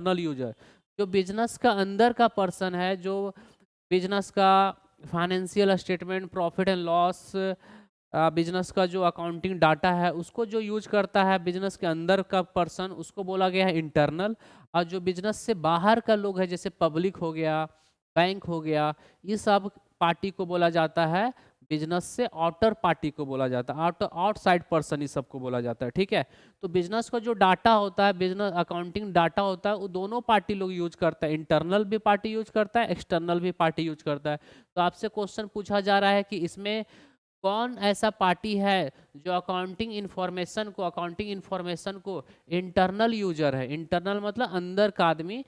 Internal user, जो business का अंदर का पर्सन है, जो बिजनेस का financial statement, profit and loss, business का जो अकाउंटिंग डाटा है उसको जो यूज करता है बिजनेस के अंदर का पर्सन, उसको बोला गया है इंटरनल। और जो बिजनेस से बाहर का लोग है जैसे पब्लिक हो गया, बैंक हो गया, ये सब पार्टी को बोला जाता है, बिजनेस से आउटर पार्टी को बोला जाता है, आउटसाइड पर्सन, इस सबको बोला जाता है। ठीक है, तो बिजनेस का जो डाटा होता है, बिजनेस अकाउंटिंग डाटा होता है, वो दोनों पार्टी लोग यूज करता है, इंटरनल भी पार्टी यूज करता है, एक्सटर्नल भी पार्टी यूज करता है। तो आपसे क्वेश्चन पूछा जा रहा है कि इसमें कौन ऐसा पार्टी है जो अकाउंटिंग इन्फॉर्मेशन को इंटरनल यूजर है। इंटरनल मतलब अंदर का आदमी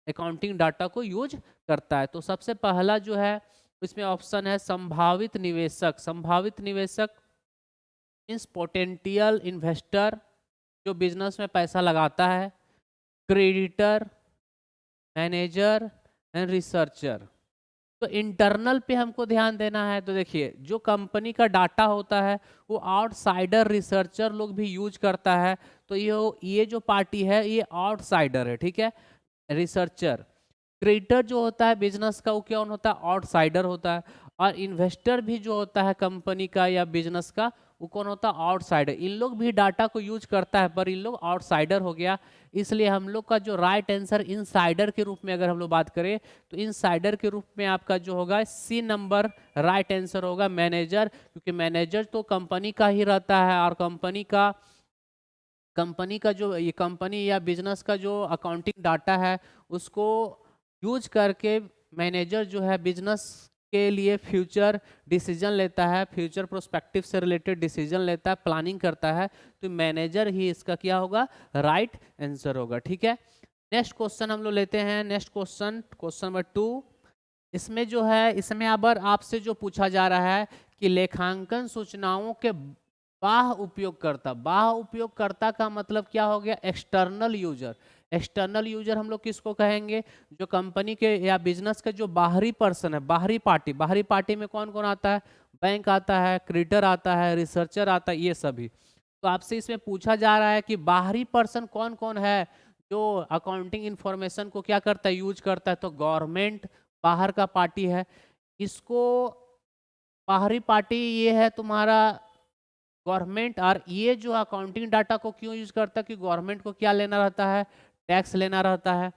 अकाउंटिंग डाटा को यूज करता है। तो सबसे पहला जो है इसमें ऑप्शन है संभावित निवेशक। संभावित निवेशक मीन्स पोटेंशियल इन्वेस्टर, जो बिजनेस में पैसा लगाता है, क्रेडिटर, मैनेजर एंड रिसर्चर। तो इंटरनल पे हमको ध्यान देना है। तो देखिए, जो कंपनी का डाटा होता है वो आउटसाइडर रिसर्चर लोग भी यूज करता है। तो ये जो पार्टी है ये आउटसाइडर है। ठीक है, रिसर्चर। क्रेडिटर जो होता है बिजनेस का, वो क्या होता है, आउटसाइडर होता है। और इन्वेस्टर भी जो होता है कंपनी का या बिजनेस का, वो कौन होता है, आउटसाइडर। इन लोग भी डाटा को यूज करता है पर इन लोग आउटसाइडर हो गया। इसलिए हम लोग का जो राइट आंसर इनसाइडर के रूप में अगर हम लोग बात करें तो इनसाइडर के रूप में आपका जो होगा सी नंबर राइट आंसर होगा, मैनेजर। क्योंकि मैनेजर तो कंपनी का ही रहता है और कंपनी का जो ये कंपनी या बिजनेस का जो अकाउंटिंग डाटा है उसको यूज करके मैनेजर जो है बिजनेस के लिए फ्यूचर डिसीजन लेता है, फ्यूचर प्रोस्पेक्टिव से रिलेटेड डिसीजन लेता है, प्लानिंग करता है। तो मैनेजर ही इसका क्या होगा, राइट आंसर होगा। ठीक है, नेक्स्ट क्वेश्चन हम लोग लेते हैं। Next question, question number 2। इसमें जो है, इसमें अगर आपसे जो पूछा जा रहा है कि लेखांकन सूचनाओं के बाह्य उपयोगकर्ता का मतलब क्या हो गया, एक्सटर्नल यूजर। एक्सटर्नल यूजर हम लोग किसको कहेंगे, जो कंपनी के या बिजनेस के जो बाहरी पर्सन है, बाहरी पार्टी। बाहरी पार्टी में कौन कौन आता है, बैंक आता है, क्रेडिटर आता है, रिसर्चर आता है, ये सभी। तो आपसे इसमें पूछा जा रहा है कि बाहरी पर्सन कौन कौन है जो अकाउंटिंग इंफॉर्मेशन को क्या करता है, यूज करता है। तो गवर्नमेंट बाहर का पार्टी है, इसको बाहरी पार्टी ये है तुम्हारा गवर्नमेंट। और ये जो अकाउंटिंग डाटा को क्यों यूज करता है कि गवर्नमेंट को क्या लेना रहता है, टैक्स लेना रहता है।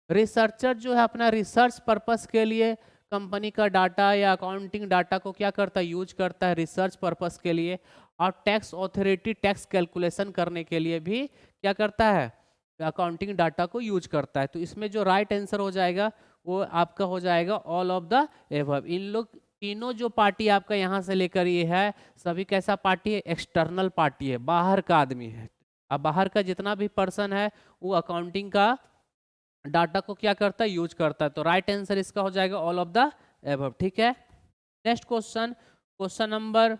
रिसर्चर जो है अपना रिसर्च पर्पस के लिए कंपनी का डाटा या अकाउंटिंग डाटा को क्या करता है, यूज करता है रिसर्च पर्पस के लिए। और टैक्स अथॉरिटी टैक्स कैलकुलेशन करने के लिए भी क्या करता है, अकाउंटिंग डाटा को यूज करता है। तो इसमें जो राइट आंसर हो जाएगा वो आपका हो जाएगा ऑल ऑफ द एबव। इन लोग तीनों जो पार्टी आपका यहाँ से लेकर ये है, सभी कैसा पार्टी है, एक्सटर्नल पार्टी है, बाहर का आदमी है। अब बाहर का जितना भी पर्सन है वो अकाउंटिंग का डाटा को क्या करता है, यूज करता है। तो राइट आंसर इसका हो जाएगा ऑल ऑफ द एबव। ठीक है, नेक्स्ट क्वेश्चन, क्वेश्चन नंबर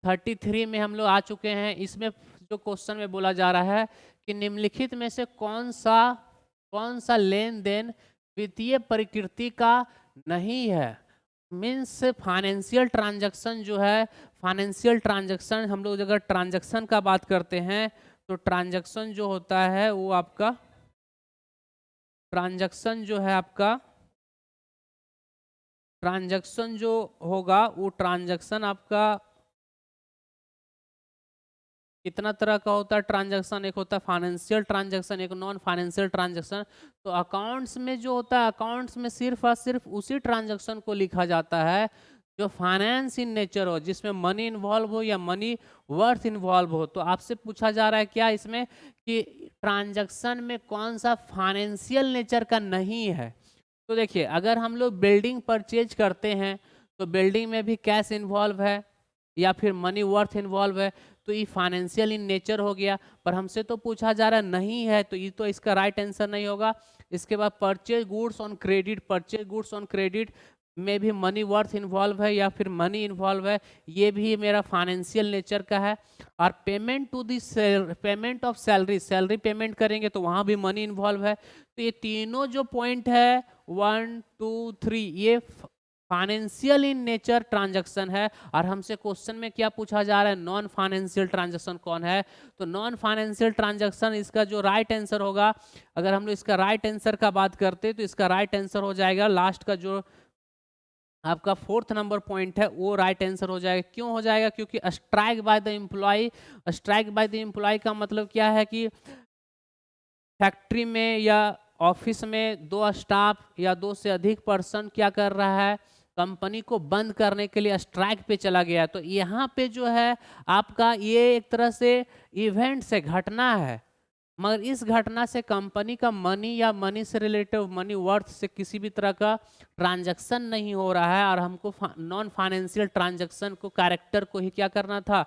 33 में हम लोग आ चुके हैं। इसमें जो क्वेश्चन में बोला जा रहा है कि निम्नलिखित में से कौन सा लेन देन वित्तीय प्रकृति का नहीं है। मीन्स फाइनेंशियल ट्रांजैक्शन जो है, फाइनेंशियल ट्रांजैक्शन हम लोग अगर ट्रांजैक्शन का बात करते हैं तो ट्रांजैक्शन जो होता है वो आपका ट्रांजैक्शन जो है आपका ट्रांजैक्शन जो होगा वो ट्रांजैक्शन आपका कितना तरह का होता है ट्रांजैक्शन, एक होता है फाइनेंशियल ट्रांजैक्शन, एक नॉन फाइनेंशियल ट्रांजैक्शन। तो अकाउंट्स में जो होता है, अकाउंट्स में सिर्फ और सिर्फ उसी ट्रांजैक्शन को लिखा जाता है जो फाइनेंस इन नेचर हो, जिसमें मनी इन्वॉल्व हो या मनी वर्थ इन्वॉल्व हो। तो आपसे पूछा जा रहा है क्या इसमें कि ट्रांजैक्शन में कौन सा फाइनेंशियल नेचर का नहीं है। तो देखिए, अगर हम लोग बिल्डिंग परचेज करते हैं तो बिल्डिंग में भी कैश इन्वॉल्व है या फिर मनी वर्थ इन्वॉल्व है, तो ये फाइनेंशियल इन नेचर हो गया। पर हमसे तो पूछा जा रहा नहीं है, तो ये तो इसका राइट आंसर नहीं होगा। इसके बाद purchase goods on credit, purchase goods on credit में भी मनी वर्थ इन्वॉल्व है या फिर मनी इन्वॉल्व है, ये भी मेरा फाइनेंशियल नेचर का है। और payment to this payment of salary, salary payment करेंगे तो वहाँ भी मनी इन्वॉल्व है। तो ये तीनों जो पॉइंट है 1 2 3 ये फाइनेंशियल इन नेचर ट्रांजैक्शन है। और हमसे क्वेश्चन में क्या पूछा जा रहा है, नॉन फाइनेंशियल ट्रांजैक्शन कौन है। तो नॉन फाइनेंशियल ट्रांजैक्शन इसका जो राइट आंसर होगा, अगर हम लोग इसका राइट आंसर का बात करते हैं तो इसका राइट आंसर हो जाएगा लास्ट का जो आपका फोर्थ नंबर पॉइंट है वो राइट आंसर हो जाएगा। क्यों हो जाएगा, क्योंकि strike by the employ, strike by the employ का मतलब क्या है कि फैक्ट्री में या ऑफिस में दो स्टाफ या दो से अधिक पर्सन क्या कर रहा है, कंपनी को बंद करने के लिए स्ट्राइक पे चला गया। तो यहाँ पे जो है आपका ये एक तरह से इवेंट से घटना है, मगर इस घटना से कंपनी का मनी या मनी से रिलेटेड मनी वर्थ से किसी भी तरह का ट्रांजैक्शन नहीं हो रहा है। और हमको नॉन फाइनेंशियल ट्रांजैक्शन को कैरेक्टर को ही क्या करना था,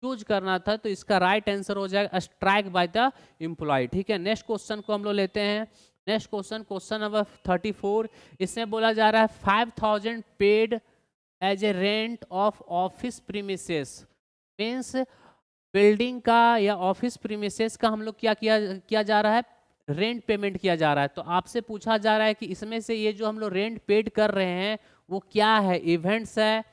चूज करना था। तो इसका राइट आंसर हो जाएगा स्ट्राइक बाय द एम्प्लॉय। ठीक है, नेक्स्ट क्वेश्चन को हम लोग लेते हैं। Next question, question number 34। इसमें बोला जा रहा है 5000 paid as a rent of office premises, means building का या ऑफिस प्रीमिसेस का हम लोग क्या किया जा रहा है, रेंट पेमेंट किया जा रहा है। तो आपसे पूछा जा रहा है कि इसमें से ये जो हम लोग रेंट पेड कर रहे हैं वो क्या है, इवेंट्स है,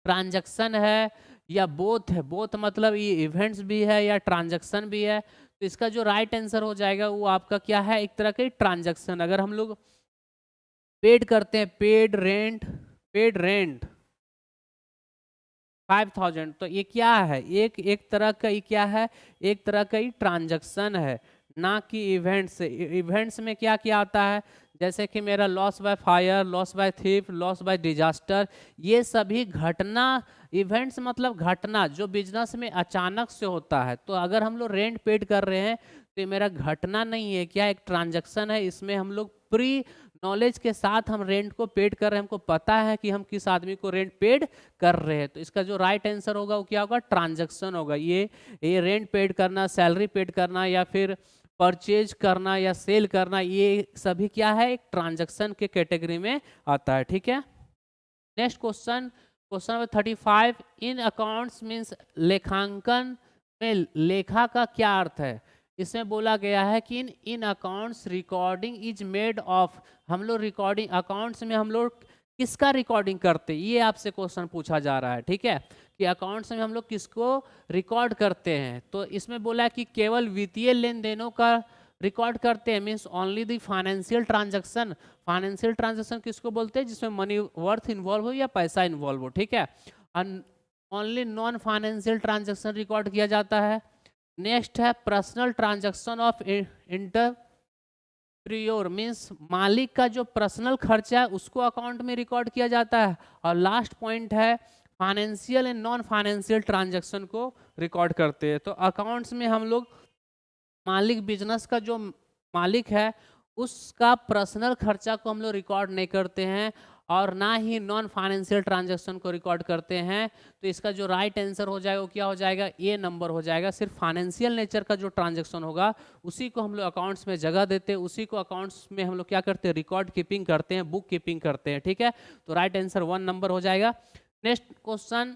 ट्रांजैक्शन है या बोथ है। बोथ मतलब ये इवेंट्स भी है या ट्रांजैक्शन भी है। तो इसका जो राइट आंसर हो जाएगा वो आपका क्या है, एक तरह का ट्रांजैक्शन। अगर हम लोग पेड करते हैं, पेड रेंट 5000, तो ये क्या है, एक तरह का, ये क्या है, एक तरह का ट्रांजैक्शन है, ना कि इवेंट्स। इवेंट्स में क्या क्या आता है, जैसे कि मेरा loss by fire, loss by thief, loss by disaster, ये सभी घटना। इवेंट्स मतलब घटना जो बिजनेस में अचानक से होता है। तो अगर हम लोग रेंट पेड कर रहे हैं तो ये मेरा घटना नहीं है, क्या एक ट्रांजैक्शन है। इसमें हम लोग प्री नॉलेज के साथ हम रेंट को पेड कर रहे हैं, हमको पता है कि हम किस आदमी को रेंट पेड कर रहे हैं। तो इसका जो राइट आंसर होगा वो क्या होगा, ट्रांजैक्शन होगा। ये रेंट पेड करना, सैलरी पेड करना या फिर परचेज करना या सेल करना, ये सभी क्या है, एक ट्रांजैक्शन के कैटेगरी में आता है। ठीक है, नेक्स्ट क्वेश्चन, क्वेश्चन नंबर 35। इन अकाउंट्स मीन्स लेखांकन में लेखा का क्या अर्थ है। इसमें बोला गया है कि in accounts recording is made of, हम लोग रिकॉर्डिंग अकाउंट्स में हम लोग किसका रिकॉर्डिंग करते, ये आपसे क्वेश्चन पूछा जा रहा है। ठीक है, कि अकाउंट्स में हम लोग किसको रिकॉर्ड करते हैं। तो इसमें बोला है कि केवल वित्तीय लेन देनों का रिकॉर्ड करते हैं, means only the financial transaction. Financial transaction किसको बोलते हैं, जिसमें मनी वर्थ इन्वॉल्व हो या पैसा इन्वॉल्व हो। ठीक है, only non financial transaction record किया जाता है। नेक्स्ट है पर्सनल ट्रांजैक्शन ऑफ इंटरप्रियोर, मीन्स मालिक का जो पर्सनल खर्चा है उसको अकाउंट में रिकॉर्ड किया जाता है। और लास्ट पॉइंट है financial and non financial transaction को रिकॉर्ड करते हैं। तो अकाउंट्स में हम लोग मालिक, बिजनेस का जो मालिक है उसका पर्सनल खर्चा को हम लोग रिकॉर्ड नहीं करते हैं और ना ही नॉन फाइनेंशियल ट्रांजैक्शन को रिकॉर्ड करते हैं। तो इसका जो राइट आंसर हो जाएगा वो क्या हो जाएगा, ए नंबर हो जाएगा। सिर्फ फाइनेंशियल नेचर का जो ट्रांजैक्शन होगा उसी को हम लोग अकाउंट्स में जगह देते हैं, उसी को अकाउंट्स में हम लोग क्या करते हैं, रिकॉर्ड कीपिंग करते हैं, बुक कीपिंग करते हैं। ठीक है, तो राइट आंसर 1 नंबर हो जाएगा। Next question,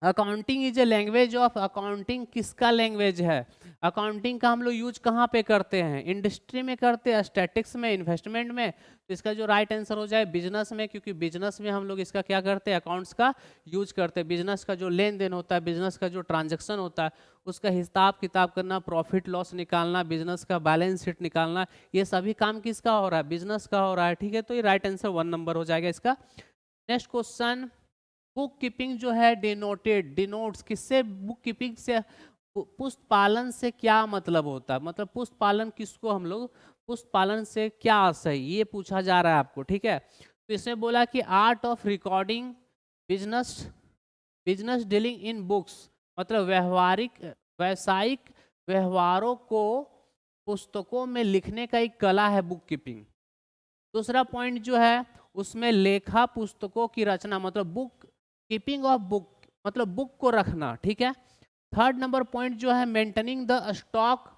accounting is a language of, accounting किसका लैंग्वेज है। अकाउंटिंग का हम लोग यूज कहाँ पे करते हैं, इंडस्ट्री में करते हैं, स्टैटिक्स में, इन्वेस्टमेंट में। तो इसका जो राइट आंसर हो जाए बिजनेस में, क्योंकि बिजनेस में हम लोग इसका क्या करते हैं, अकाउंट्स का यूज करते हैं। बिजनेस का जो लेन देन होता है, बिजनेस का जो ट्रांजेक्शन होता है उसका हिसाब किताब करना, प्रॉफिट लॉस निकालना, बिजनेस का बैलेंस शीट निकालना, ये सभी काम किसका हो रहा है, बिजनेस का हो रहा है। ठीक है, तो ये राइट आंसर 1 नंबर हो जाएगा इसका। नेक्स्ट क्वेश्चन, बुक कीपिंग जो है डिनोट्स किससे, बुक कीपिंग से पुस्त पालन से क्या मतलब होता है, मतलब पुस्त पालन किसको हम लोग, पुस्त पालन से क्या आशय, ये पूछा जा रहा है आपको। ठीक है, तो इसमें बोला कि art of recording business dealing in books, मतलब व्यावसायिक व्यवहारों को पुस्तकों में लिखने का एक कला है बुक कीपिंग। दूसरा पॉइंट जो है उसमें लेखा पुस्तकों की रचना, मतलब बुक कीपिंग ऑफ बुक, मतलब बुक को रखना। ठीक है, थर्ड नंबर पॉइंट जो है maintaining the stock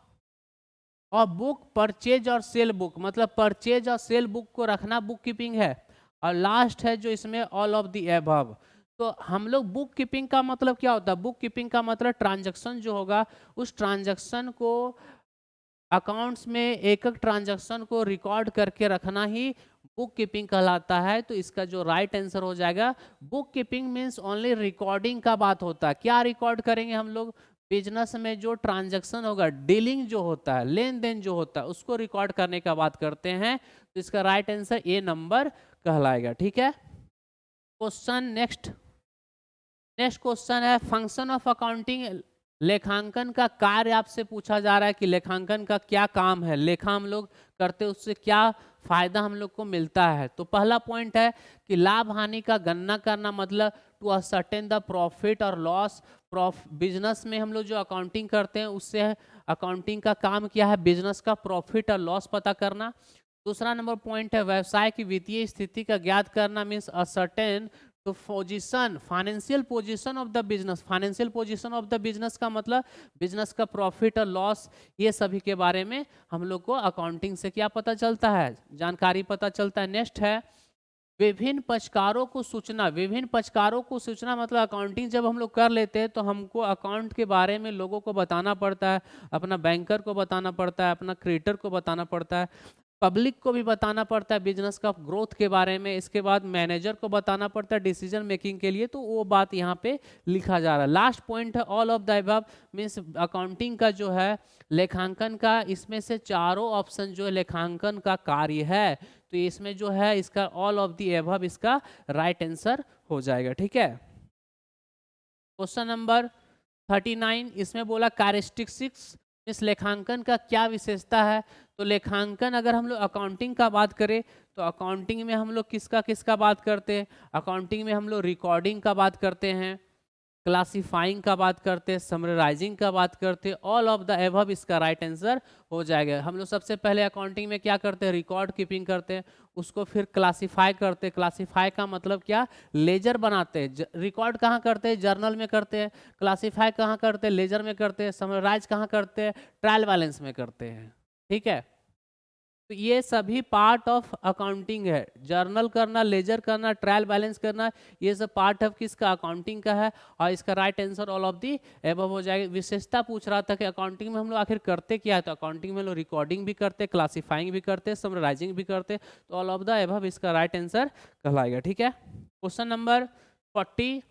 of book, purchase और सेल बुक, मतलब परचेज और सेल बुक को रखना बुक कीपिंग है। और लास्ट है जो इसमें ऑल ऑफ द एबव। तो हम लोग बुक कीपिंग का मतलब क्या होता है, बुक कीपिंग का मतलब ट्रांजैक्शन जो होगा उस ट्रांजैक्शन को अकाउंट्स में एक एक ट्रांजैक्शन को रिकॉर्ड करके रखना ही बुक कीपिंग कहलाता है। तो इसका जो राइट आंसर हो जाएगा, book keeping means only recording का बात होता है। क्या रिकॉर्ड करेंगे हम लोग? बिजनेस में जो ट्रांजैक्शन होगा, डीलिंग जो होता है, लेन देन जो होता है, उसको रिकॉर्ड करने का बात करते हैं। तो इसका राइट आंसर ए नंबर कहलाएगा। ठीक है, क्वेश्चन नेक्स्ट क्वेश्चन है फंक्शन ऑफ अकाउंटिंग। लेखांकन का कार्य आपसे पूछा जा रहा है कि लेखांकन का क्या काम है, लेखा हम लोग करते उससे क्या फायदा हम लोग को मिलता है। तो पहला पॉइंट है कि लाभ हानि का गणना करना, मतलब टू असर्टेन द प्रॉफिट और लॉस। बिजनेस में हम लोग जो अकाउंटिंग करते हैं उससे अकाउंटिंग का काम क्या है, बिजनेस का प्रॉफिट और लॉस पता करना। दूसरा नंबर पॉइंट है व्यवसाय की वित्तीय स्थिति का ज्ञात करना, मीन्स असर्टेन तो position, financial position of the business. Financial position of the business का मतलब बिजनेस का प्रॉफिट और लॉस, ये सभी के बारे में हम लोग को अकाउंटिंग से क्या पता चलता है, जानकारी पता चलता है। नेक्स्ट है विभिन्न पक्षकारों को सूचना। विभिन्न पक्षकारों को सूचना मतलब अकाउंटिंग जब हम लोग कर लेते हैं तो हमको अकाउंट के बारे में लोगों को बताना पड़ता है, अपना बैंकर को बताना पड़ता है, अपना क्रेडिटर को बताना पड़ता है, पब्लिक को भी बताना पड़ता है बिजनेस का ग्रोथ के बारे में। इसके बाद मैनेजर को बताना पड़ता है डिसीजन मेकिंग के लिए। तो वो बात यहाँ पे लिखा जा रहा है। लास्ट पॉइंट है all of the above, means accounting का जो है लेखांकन का, इसमें से चारों ऑप्शन जो है लेखांकन का कार्य है। तो इसमें जो है इसका ऑल ऑफ द अबव इसका राइट आंसर हो जाएगा। ठीक है, क्वेश्चन नंबर 39, इसमें बोला कैरेक्टरिस्टिक्स, इस लेखांकन का क्या विशेषता है। तो लेखांकन अगर हम लोग अकाउंटिंग का बात करें तो अकाउंटिंग में हम लोग किसका किसका बात करते हैं, अकाउंटिंग में हम लोग रिकॉर्डिंग का बात करते हैं, क्लासिफाइंग का बात करते हैं, समराइजिंग का बात करते हैं। ऑल ऑफ द एबव इसका राइट आंसर हो जाएगा। हम लोग सबसे पहले अकाउंटिंग में क्या करते हैं, रिकॉर्ड कीपिंग करते हैं, उसको फिर क्लासिफाई करते हैं। क्लासिफाई का मतलब क्या, लेजर बनाते हैं। रिकॉर्ड कहाँ करते हैं, जर्नल में करते हैं। क्लासिफाई कहाँ करते हैं, लेजर में करते हैं। समराइज कहाँ करते हैं, ट्रायल बैलेंस में करते हैं। ठीक है, तो ये सभी पार्ट ऑफ अकाउंटिंग है। जर्नल करना, लेजर करना, ट्रायल बैलेंस करना, ये सब पार्ट ऑफ किसका, अकाउंटिंग का है। और इसका right answer all of the above हो जाएगा। विशेषता पूछ रहा था कि अकाउंटिंग में हम लोग आखिर करते क्या है, तो अकाउंटिंग में लोग रिकॉर्डिंग भी करते, क्लासिफाइंग भी करते, समराइजिंग भी करते। तो ऑल ऑफ द एबव इसका राइट आंसर कहलाएगा। ठीक है, question number 40,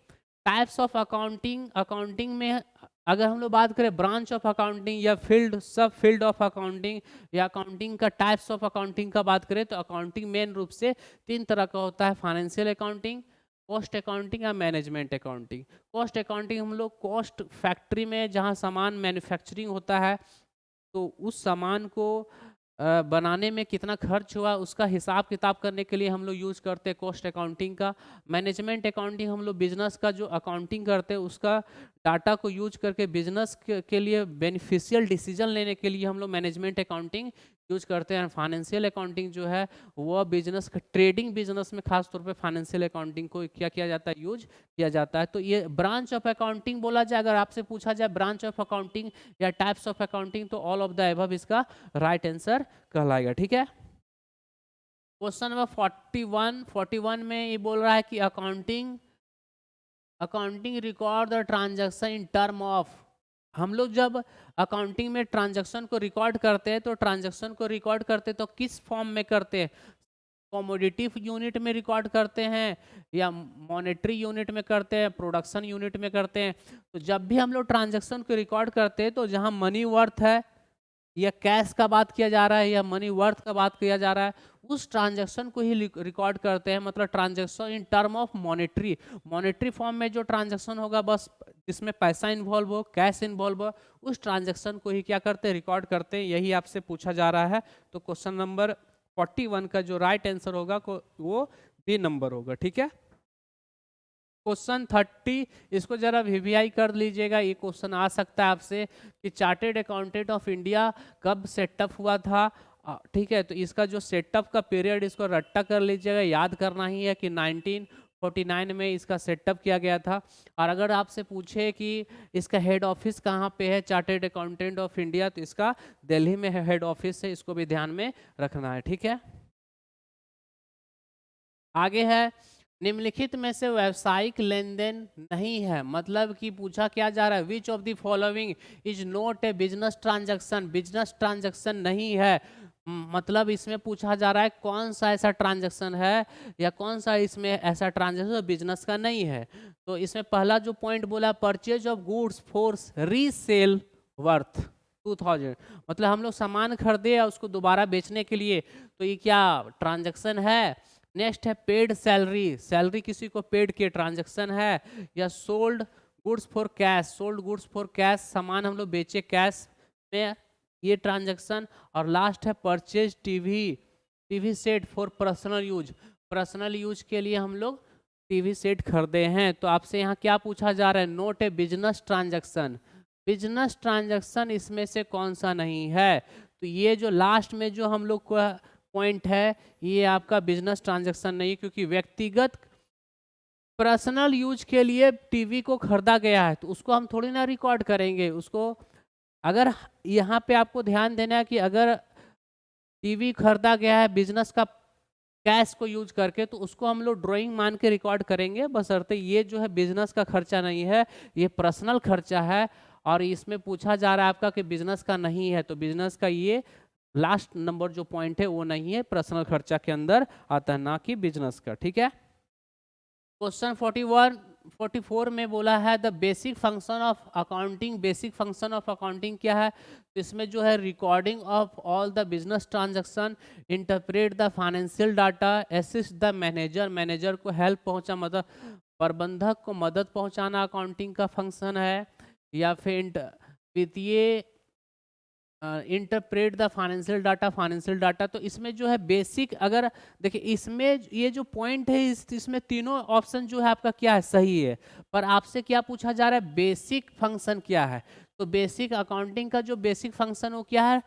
types of accounting. Accounting में अगर हम लोग बात करें ब्रांच ऑफ अकाउंटिंग या फील्ड, सब फील्ड ऑफ अकाउंटिंग या अकाउंटिंग का टाइप्स ऑफ अकाउंटिंग का बात करें तो अकाउंटिंग मेन रूप से 3 तरह का होता है, फाइनेंशियल अकाउंटिंग, कॉस्ट अकाउंटिंग या मैनेजमेंट अकाउंटिंग। कॉस्ट अकाउंटिंग हम लोग कॉस्ट, फैक्ट्री में जहाँ सामान मैन्युफैक्चरिंग होता है तो उस सामान को बनाने में कितना खर्च हुआ उसका हिसाब किताब करने के लिए हम लोग यूज करते हैं कॉस्ट अकाउंटिंग का। मैनेजमेंट अकाउंटिंग हम लोग बिजनेस का जो अकाउंटिंग करते हैं उसका डाटा को यूज करके बिजनेस के लिए बेनिफिशियल डिसीजन लेने के लिए हम लोग मैनेजमेंट अकाउंटिंग यूज करते हैं। फाइनेंशियल अकाउंटिंग जो है वो बिजनेस का, ट्रेडिंग बिजनेस में खास तौर पे फाइनेंशियल अकाउंटिंग को क्या किया जाता है, यूज किया जाता है। तो ये ब्रांच ऑफ अकाउंटिंग बोला जाए, अगर आपसे पूछा जाए ब्रांच ऑफ अकाउंटिंग या टाइप्स ऑफ अकाउंटिंग, तो ऑल ऑफ द अबव इसका राइट आंसर कहलाएगा। ठीक है, क्वेश्चन नंबर 41 में ये बोल रहा है कि accounting record the transaction in term of. हम लोग जब अकाउंटिंग में ट्रांजैक्शन को रिकॉर्ड करते हैं तो ट्रांजैक्शन को रिकॉर्ड करते तो किस फॉर्म में करते हैं, कॉमोडिटी यूनिट में रिकॉर्ड करते हैं या मॉनेटरी यूनिट में करते हैं, प्रोडक्शन यूनिट में करते हैं। तो जब भी हम लोग ट्रांजैक्शन को रिकॉर्ड करते हैं तो जहां मनी वर्थ है या कैश का बात किया जा रहा है या मनी वर्थ का बात किया जा रहा है, उस ट्रांजैक्शन को ही रिकॉर्ड करते हैं। मतलब transaction in term of monetary form में जो ट्रांजैक्शन होगा, बस जिसमें पैसा इन्वॉल्व हो, कैश इन्वॉल्व हो, उस ट्रांजैक्शन को ही क्या करते हैं, रिकॉर्ड करते हैं। यही आपसे पूछा जा रहा है। तो क्वेश्चन नंबर 41 का जो राइट आंसर होगा वो बी नंबर होगा। ठीक है, क्वेश्चन 30, इसको जरा वीवीआई कर लीजिएगा। ये क्वेश्चन आ सकता है आपसे कि चार्टेड अकाउंटेंट ऑफ इंडिया कब सेटअप हुआ था। ठीक है, तो इसका जो सेटअप का पीरियड इसको रट्टा कर लीजिएगा, याद करना ही है कि 1949 में इसका सेटअप किया गया था। और अगर आपसे पूछे कि इसका हेड ऑफिस कहाँ पे है चार्टेड अकाउंटेंट ऑफ इंडिया, तो इसका दिल्ली में हेड ऑफिस है, इसको भी ध्यान में रखना है। ठीक है, आगे है निम्नलिखित में से व्यावसायिक लेन देन नहीं है, मतलब कि पूछा क्या जा रहा है, which of the following is not a business transaction, business transaction नहीं है। मतलब इसमें पूछा जा रहा है कौन सा ऐसा ट्रांजैक्शन है या कौन सा इसमें ऐसा ट्रांजैक्शन बिजनेस का नहीं है। तो इसमें पहला जो पॉइंट बोला, purchase of goods for resale worth 2000, मतलब हम लोग सामान खरीदे या उसको दोबारा बेचने के लिए, तो ये क्या ट्रांजैक्शन है। नेक्स्ट है पेड सैलरी, सैलरी किसी को पेड किए ट्रांजैक्शन है। या sold goods for cash, sold goods for cash, सामान हम लोग बेचे कैश में, ये ट्रांजैक्शन। और लास्ट है purchase TV, TV set for personal use, personal use के लिए हम लोग टीवी सेट खरीदे हैं। तो आपसे यहाँ क्या पूछा जा रहा है, नोट ए बिजनेस ट्रांजैक्शन, बिजनेस ट्रांजैक्शन इसमें से कौन सा नहीं है। तो ये जो लास्ट में जो हम लोग को पॉइंट है, ये आपका बिजनेस ट्रांजैक्शन नहीं, क्योंकि व्यक्तिगत पर्सनल यूज के लिए टीवी को खरीदा गया है, तो उसको हम थोड़ी ना रिकॉर्ड करेंगे उसको। अगर यहाँ पे आपको ध्यान देना है कि अगर टीवी खरीदा गया है बिजनेस का कैश को यूज करके, तो उसको हम लोग ड्राइंग मान के रिकॉर्ड करेंगे, बशर्ते ये जो है बिजनेस का खर्चा नहीं है, ये पर्सनल खर्चा है। और इसमें पूछा जा रहा है आपका कि बिजनेस का नहीं है, तो बिजनेस का ये लास्ट नंबर जो पॉइंट है वो नहीं है, पर्सनल खर्चा के अंदर आता है, ना कि बिजनेस का। ठीक है। क्वेश्चन 44 में बोला है the basic function of accounting, basic function of accounting क्या है, तो इसमें जो है recording of all the business transaction, interpret the financial data, assist the manager, manager को हेल्प पहुंचा, मतलब प्रबंधक को मदद पहुंचाना अकाउंटिंग का फंक्शन है। या फिर वित्तीय interpret the financial data, financial data. तो इसमें जो है बेसिक, अगर देखिए इसमें ये जो पॉइंट है इसमें तीनों ऑप्शन जो है आपका क्या है, सही है। पर आपसे क्या पूछा जा रहा है, बेसिक फंक्शन क्या है। तो बेसिक अकाउंटिंग का जो बेसिक फंक्शन वो क्या है,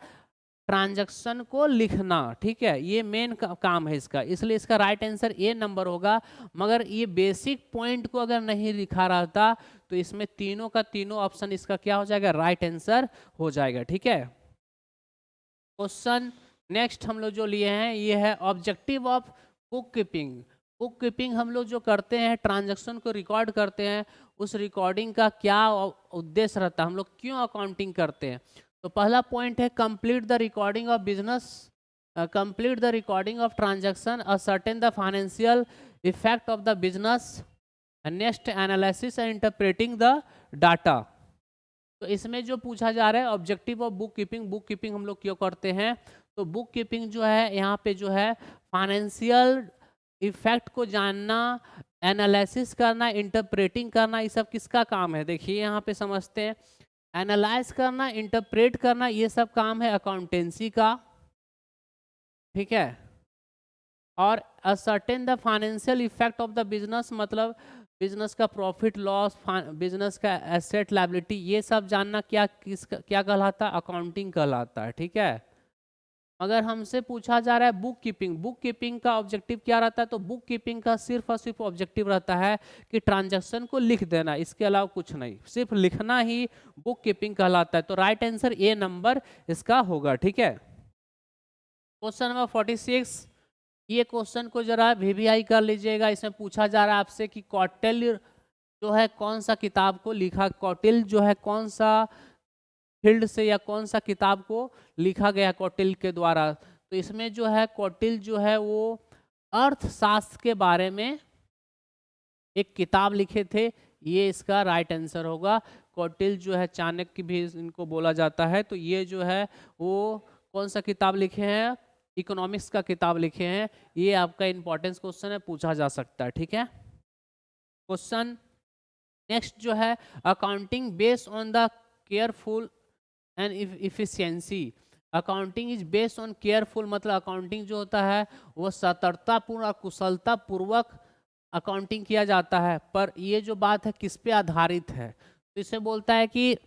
ट्रांजैक्शन को लिखना। ठीक है, ये मेन काम है इसका, इसलिए इसका राइट आंसर ए नंबर होगा। मगर ये बेसिक पॉइंट को अगर नहीं लिखा रहता तो इसमें तीनों का तीनों ऑप्शन इसका क्या हो जाएगा, राइट आंसर हो जाएगा। ठीक है। क्वेश्चन नेक्स्ट हम लोग जो लिए हैं ये है objective of book keeping. Book keeping हम लोग जो करते हैं, ट्रांजैक्शन को रिकॉर्ड करते हैं, उस रिकॉर्डिंग का क्या उद्देश्य रहता है, हम लोग क्यों अकाउंटिंग करते हैं। तो पहला पॉइंट है complete the recording of business, complete the recording of transaction, ascertain the financial effect of the business, next analysis and interpreting the data. तो इसमें जो पूछा जा रहा है objective of book keeping, book keeping हम लोग क्यों करते हैं। तो बुक कीपिंग जो है यहाँ पे जो है फाइनेंशियल इफेक्ट को जानना, एनालिसिस करना, इंटरप्रेटिंग करना, ये सब किसका काम है, देखिए यहाँ पे समझते हैं। एनालाइज करना, इंटरप्रेट करना, ये सब काम है अकाउंटेंसी का। ठीक है। और ascertain the financial effect of the business, मतलब बिजनेस का प्रॉफिट लॉस, बिजनेस का एसेट लायबिलिटी, ये सब जानना क्या किसका क्या कहलाता है, अकाउंटिंग कहलाता है। ठीक है। अगर हमसे पूछा जा रहा है बुक कीपिंग, बुक कीपिंग का ऑब्जेक्टिव क्या रहता है, तो बुक कीपिंग का सिर्फ और सिर्फ ऑब्जेक्टिव रहता है कि ट्रांजैक्शन को लिख देना, इसके अलावा कुछ नहीं, सिर्फ लिखना ही बुक कीपिंग कहलाता है। तो राइट आंसर ए नंबर इसका होगा। ठीक है। क्वेश्चन नंबर 46, ये क्वेश्चन को जरा वीवीआई कर लीजिएगा। इसमें पूछा जा रहा है आपसे कि कौटिल्य जो है कौन सा किताब को लिखा, कौटिल्य जो है कौन सा फील्ड से या कौन सा किताब को लिखा गया कौटिल्य के द्वारा। तो इसमें जो है कौटिल्य जो है वो अर्थशास्त्र के बारे में एक किताब लिखे थे, ये इसका राइट आंसर होगा। कौटिल्य जो है चाणक्य भी इनको बोला जाता है। तो ये जो है वो कौन सा किताब लिखे हैं, इकोनॉमिक्स का किताब लिखे हैं। ये आपका इंपॉर्टेंस क्वेश्चन है, पूछा जा सकता है। ठीक है। क्वेश्चन नेक्स्ट जो है accounting based on the careful and efficiency, accounting is based on careful, मतलब अकाउंटिंग जो होता है वो सतर्कतापूर्ण और कुशलता पूर्वक अकाउंटिंग किया जाता है। पर ये जो बात है किस पे आधारित है, तो इसे बोलता है कि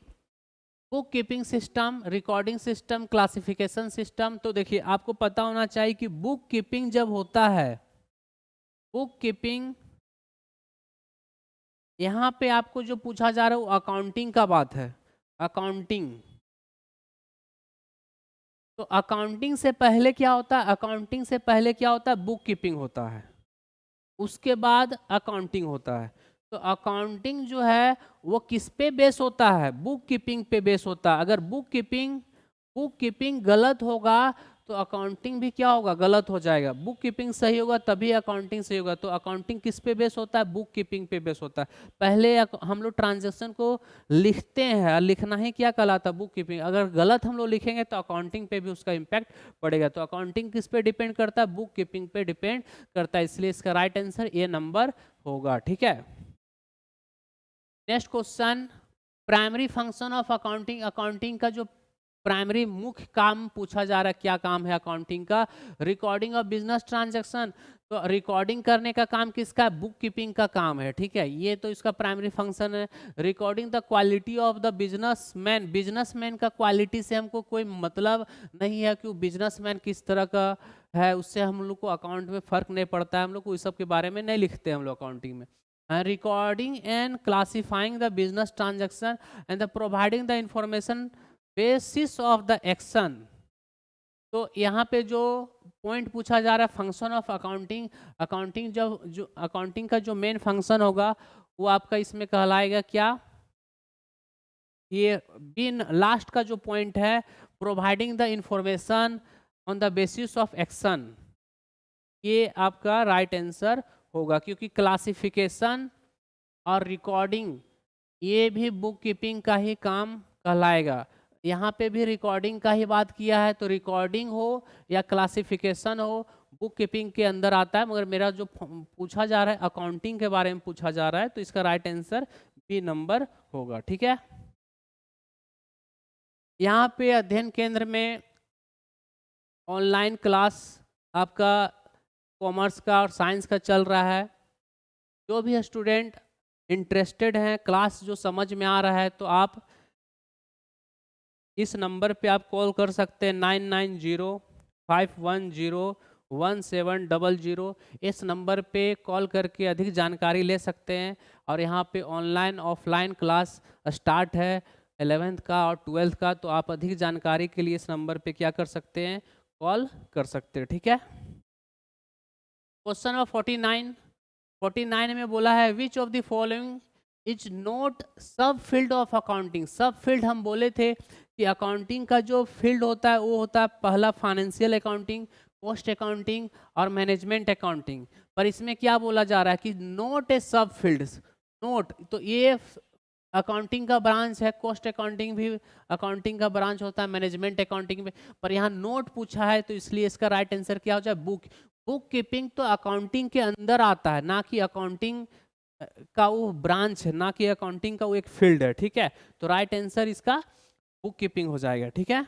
book keeping system, recording system, classification system. तो देखिए आपको पता होना चाहिए कि बुक कीपिंग जब होता है, बुक कीपिंग यहाँ पे आपको जो पूछा जा रहा है वो अकाउंटिंग का बात है, अकाउंटिंग। तो अकाउंटिंग से पहले क्या होता है, अकाउंटिंग से पहले क्या होता है, बुक कीपिंग होता है। उसके बाद अकाउंटिंग होता है। तो अकाउंटिंग जो है वो किस पे बेस होता है, बुक कीपिंग पे बेस होता है। अगर बुक कीपिंग गलत होगा तो अकाउंटिंग भी क्या होगा, गलत हो जाएगा। बुक कीपिंग सही होगा तभी अकाउंटिंग सही होगा। तो अकाउंटिंग किस पे बेस होता है, बुक कीपिंग पे बेस होता है। पहले हम लोग ट्रांजैक्शन को लिखते हैं, और लिखना ही क्या कहलाता है, बुक कीपिंग। अगर गलत हम लोग लिखेंगे तो अकाउंटिंग पे भी उसका इम्पैक्ट पड़ेगा। तो अकाउंटिंग किस पे डिपेंड करता है, बुक कीपिंग पे डिपेंड करता है। इसलिए इसका राइट आंसर ये नंबर होगा। ठीक है, next question, primary function of accounting. Accounting का जो प्राइमरी मुख्य काम पूछा जा रहा है, क्या काम है अकाउंटिंग का, रिकॉर्डिंग ऑफ बिजनेस ट्रांजैक्शन। तो रिकॉर्डिंग करने का काम किसका है, बुक कीपिंग का काम है। ठीक है, ये तो इसका प्राइमरी फंक्शन है। Recording the quality of the businessman, businessman का क्वालिटी से हमको कोई मतलब नहीं है कि वो बिजनेसमैन किस तरह का है, उससे हम लोग को अकाउंट में फर्क नहीं पड़ता है। हम लोग को इस सब के बारे में नहीं लिखते हम लोग अकाउंटिंग में। Recording and classifying the business transaction and the providing the information basis of the action. तो यहाँ पे जो पॉइंट पूछा जा रहा है, फंक्शन ऑफ अकाउंटिंग। अकाउंटिंग जो अकाउंटिंग का जो मेन फंक्शन होगा वो आपका इसमें कहलाएगा क्या, ये बिन लास्ट का जो पॉइंट है, providing the information on the basis of action, ये आपका राइट आंसर होगा। क्योंकि क्लासिफिकेशन और रिकॉर्डिंग ये भी बुक कीपिंग का ही काम कहलाएगा। यहाँ पे भी रिकॉर्डिंग का ही बात किया है, तो रिकॉर्डिंग हो या क्लासिफिकेशन हो बुक कीपिंग के अंदर आता है। मगर मेरा जो पूछा जा रहा है अकाउंटिंग के बारे में पूछा जा रहा है, तो इसका राइट आंसर बी नंबर होगा। ठीक है, यहाँ पे अध्ययन केंद्र में ऑनलाइन क्लास आपका कॉमर्स का और साइंस का चल रहा है। जो भी स्टूडेंट इंटरेस्टेड हैं, क्लास जो समझ में आ रहा है, तो आप इस नंबर पे आप कॉल कर सकते हैं 9905101700। इस नंबर पे कॉल करके अधिक जानकारी ले सकते हैं। और यहाँ पे ऑनलाइन ऑफलाइन क्लास स्टार्ट है 11th का और 12th का। तो आप अधिक जानकारी के लिए इस नंबर पे क्या कर सकते हैं, कॉल कर सकते हैं। ठीक है, क्वेश्चन नंबर 49 में बोला है which of the following is not सब फील्ड ऑफ अकाउंटिंग। सब फील्ड हम बोले थे कि अकाउंटिंग का जो फील्ड होता है वो होता है पहला फाइनेंशियल अकाउंटिंग, कॉस्ट अकाउंटिंग और मैनेजमेंट अकाउंटिंग। पर इसमें क्या बोला जा रहा है कि नॉट ए सब फील्ड। नोट, तो ये अकाउंटिंग का ब्रांच है, कॉस्ट अकाउंटिंग भी अकाउंटिंग का ब्रांच होता है, मैनेजमेंट अकाउंटिंग में। पर यहाँ नोट पूछा है, तो इसलिए इसका राइट आंसर क्या हो जाए, बुक। बुक कीपिंग तो अकाउंटिंग के अंदर आता है, ना कि अकाउंटिंग का वो ब्रांच है, ना कि अकाउंटिंग का वो एक फील्ड है। ठीक है, तो राइट आंसर इसका बुक कीपिंग हो जाएगा। ठीक है,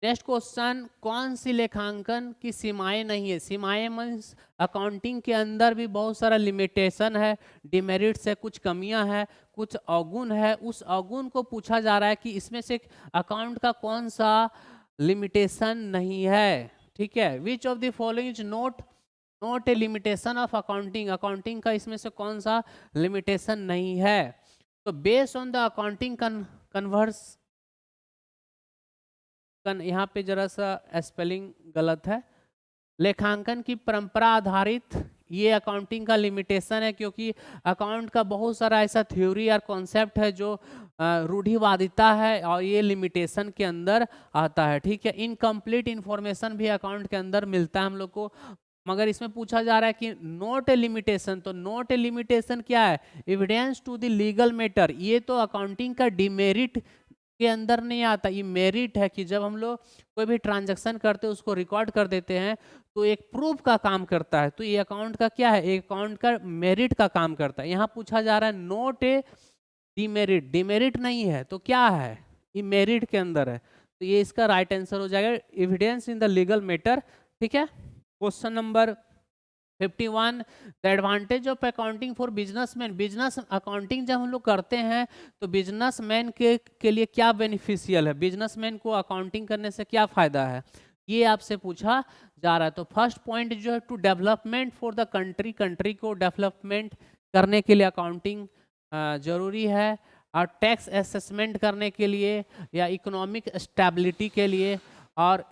नेक्स्ट क्वेश्चन, कौन सी लेखांकन की सीमाएं नहीं है। सीमाएं मीन्स अकाउंटिंग के अंदर भी बहुत सारा लिमिटेशन है, डिमेरिट्स है, कुछ कमियां है, कुछ अवगुण है। उस अवगुण को पूछा जा रहा है कि इसमें से अकाउंट का कौन सा लिमिटेशन नहीं है। ठीक है, which of the following is not a limitation of accounting. Accounting का इसमें से कौन सा लिमिटेशन नहीं है। तो based on the accounting converse, यहाँ पे जरा सा स्पेलिंग गलत है, लेखांकन की परंपरा आधारित, ये अकाउंटिंग का लिमिटेशन है। क्योंकि अकाउंट का बहुत सारा ऐसा थ्योरी और कॉन्सेप्ट है जो रूढ़िवादिता है, और ये लिमिटेशन के अंदर आता है। ठीक है, इनकम्प्लीट इंफॉर्मेशन भी अकाउंट के अंदर मिलता है हम लोग को। मगर इसमें पूछा जा रहा है कि नॉट ए लिमिटेशन, तो नॉट ए लिमिटेशन क्या है, evidence to the legal matter. ये तो अकाउंटिंग का डिमेरिट के अंदर नहीं आता, ये मेरिट है कि जब हम लोग कोई भी ट्रांजैक्शन करते हैं उसको रिकॉर्ड कर देते हैं, तो एक प्रूफ का काम करता है। तो ये अकाउंट का क्या है, एक अकाउंट का मेरिट का काम करता है। यहाँ पूछा जा रहा है नोट ए डिमेरिट, डिमेरिट नहीं है तो क्या है, ये मेरिट के अंदर है। तो ये इसका राइट आंसर हो जाएगा evidence in the legal matter. ठीक है, question number 51, the advantage of accounting for businessman. Business accounting जब हम लोग करते हैं तो बिजनेसमैन के लिए क्या बेनिफिशियल है, बिजनेसमैन को अकाउंटिंग करने से क्या फायदा है, ये आपसे पूछा जा रहा है। तो फर्स्ट पॉइंट जो है, to development for the country, country को डेवलपमेंट करने के लिए अकाउंटिंग जरूरी है। और टैक्स असेसमेंट करने के लिए या इकोनॉमिक स्टेबिलिटी के लिए, और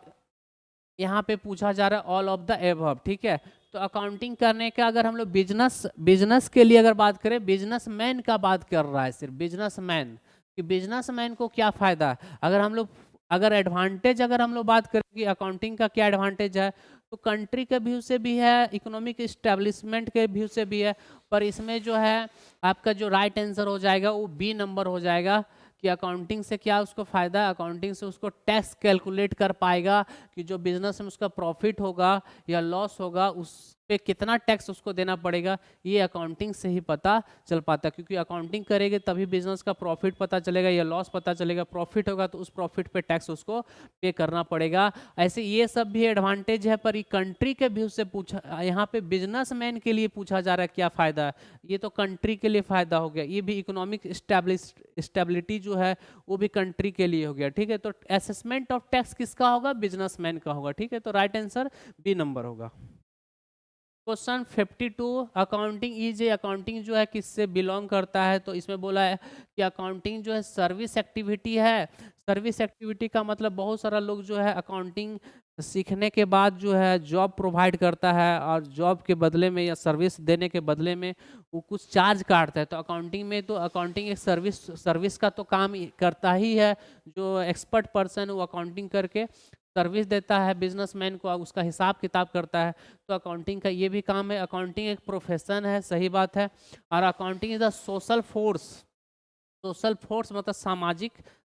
यहाँ पे पूछा जा रहा है ऑल ऑफ द एबव, ठीक है। तो अकाउंटिंग करने का अगर हम लोग बिजनेस के लिए अगर बात करें, बिजनेसमैन का बात कर रहा है, सिर्फ बिजनेसमैन, कि बिजनेसमैन को क्या फायदा है। अगर हम लोग एडवांटेज अगर हम लोग बात करें कि अकाउंटिंग का क्या एडवांटेज है, तो कंट्री के व्यू से भी है, इकोनॉमिक इस्टेब्लिशमेंट के व्यू से भी है। पर इसमें जो है आपका जो राइट आंसर हो जाएगा वो बी नंबर हो जाएगा, कि अकाउंटिंग से क्या उसको फ़ायदा है, अकाउंटिंग से उसको टैक्स कैलकुलेट कर पाएगा कि जो बिजनेस में उसका प्रॉफिट होगा या लॉस होगा उस पे कितना टैक्स उसको देना पड़ेगा, ये अकाउंटिंग से ही पता चल पाता है। क्योंकि अकाउंटिंग करेंगे तभी बिजनेस का प्रॉफिट पता चलेगा या लॉस पता चलेगा। प्रॉफिट होगा तो उस प्रॉफिट पे टैक्स उसको पे करना पड़ेगा। ऐसे ये सब भी एडवांटेज है, पर ये कंट्री के व्यू से पूछा, यहाँ पे बिजनेसमैन के लिए पूछा जा रहा है क्या फ़ायदा है, ये तो कंट्री के लिए फ़ायदा हो गया। ये भी इकोनॉमिक स्टेबिलिटी जो है वो भी कंट्री के लिए हो गया, ठीक है। तो असेसमेंट ऑफ टैक्स किसका होगा, बिजनेसमैन का होगा, ठीक है। तो राइट आंसर बी नंबर होगा। Question 52, accounting is a, accounting जो है किससे बिलोंग करता है, तो इसमें बोला है कि अकाउंटिंग जो है सर्विस एक्टिविटी है। सर्विस एक्टिविटी का मतलब बहुत सारा लोग जो है अकाउंटिंग सीखने के बाद जो है जॉब प्रोवाइड करता है, और जॉब के बदले में या सर्विस देने के बदले में वो कुछ चार्ज काटता है। तो अकाउंटिंग में तो अकाउंटिंग एक सर्विस का तो काम करता ही है। जो एक्सपर्ट पर्सन वो अकाउंटिंग करके सर्विस देता है बिजनेसमैन को, उसका हिसाब किताब करता है। तो अकाउंटिंग का ये भी काम है। अकाउंटिंग एक प्रोफेशन है, सही बात है। और accounting is a social force, social force मतलब सामाजिक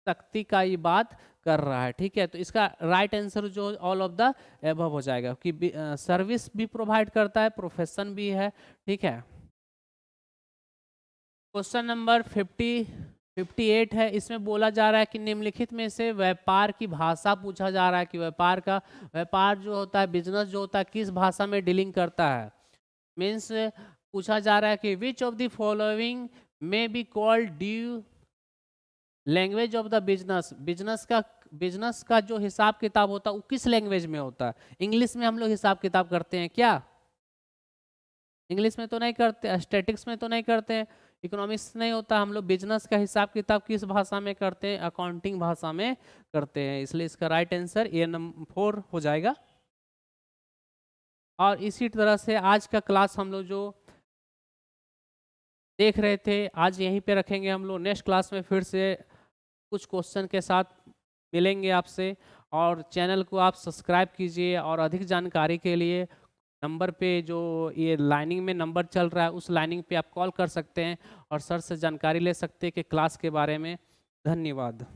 शक्ति का ये बात कर रहा है, ठीक है। तो इसका राइट आंसर जो ऑल ऑफ द एबव हो जाएगा, कि सर्विस भी प्रोवाइड करता है, प्रोफेशन भी है, ठीक है। क्वेश्चन नंबर 58 है। इसमें बोला जा रहा है कि निम्नलिखित में से व्यापार की भाषा पूछा जा रहा है, कि व्यापार जो होता है, बिजनेस जो होता है, किस भाषा में डीलिंग करता है। मीन्स पूछा जा रहा है कि which of the following may be called due language of the business. Business का जो हिसाब किताब होता है वो किस लैंग्वेज में होता है। इंग्लिश में हम लोग हिसाब किताब करते हैं क्या? इंग्लिश में तो नहीं करते, स्टैटिक्स में तो नहीं करते हैं, इकोनॉमिक्स नहीं होता। हम लोग बिजनेस का हिसाब किताब किस भाषा में करते हैं, अकाउंटिंग भाषा में करते हैं। इसलिए इसका राइट आंसर ए नंबर 4 हो जाएगा। और इसी तरह से आज का क्लास हम लोग जो देख रहे थे आज यहीं पे रखेंगे। हम लोग नेक्स्ट क्लास में फिर से कुछ क्वेश्चन के साथ मिलेंगे आपसे। और चैनल को आप सब्सक्राइब कीजिए, और अधिक जानकारी के लिए नंबर पे जो ये लाइनिंग में नंबर चल रहा है उस लाइनिंग पे आप कॉल कर सकते हैं और सर से जानकारी ले सकते हैं कि क्लास के बारे में। धन्यवाद।